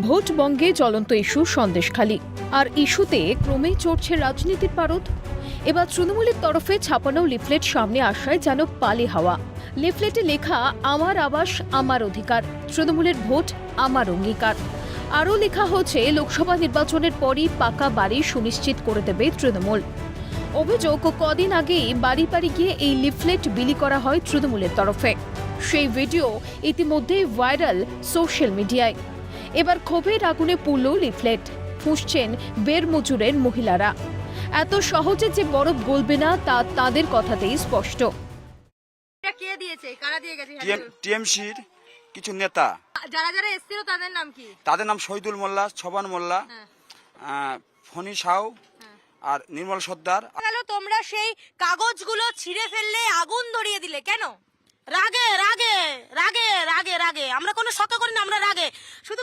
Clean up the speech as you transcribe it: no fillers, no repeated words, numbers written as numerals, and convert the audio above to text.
Vote বঙ্গে জ্বলন্ত issue Sandeshkhali, আর ইস্যুতে ক্রমেই চড়ছে রাজনীতির পারদ। এবার তৃণমূলের তরফে ছাপানো লিফলেট সামনে আসায় যেন পালে হাওয়া। লিফলেটে লেখা আমার আবাস আমার অধিকার, তৃণমূলের ভোট আমার অঙ্গীকার। আরও লেখা হচ্ছে লোকসভা নির্বাচনের পরই পাকা বাড়ি সুনিশ্চিত করে দেবে তৃণমূল। অভিযোগ, কদিন আগেই বাড়ি বাড়ি গিয়ে এই লিফলেট বিলি করা হয় তৃণমূলের তরফে। সেই ভিডিও ইতিমধ্যে ভাইরাল সোশ্যাল মিডিয়ায়। এবার ক্ষোভের আগুনে পুড়ল লিফলেট, ফুঁসছেন বেরমজুরের মহিলারা। এত সহজে যে বরফ গলবে না তা তাদের কথাতেই স্পষ্ট। কে দিয়েছে, কারা দিয়ে গেছে? টিএমসির কিছু নেতা, যারা যারা এসেছিল তাদের নাম কি? তাদের নাম শহীদুল মোল্লা, ছবান মোল্লা, ফণি সাউ আর নির্মল সর্দার। গেল তোমরা সেই কাগজগুলো ছিঁড়ে ফেললে, আগুন ধরিয়ে দিলে কেন? রাগে রাগে রাগে রাগে রাগে আমরা কোনো শত করি না, আমরা রাগে শুধু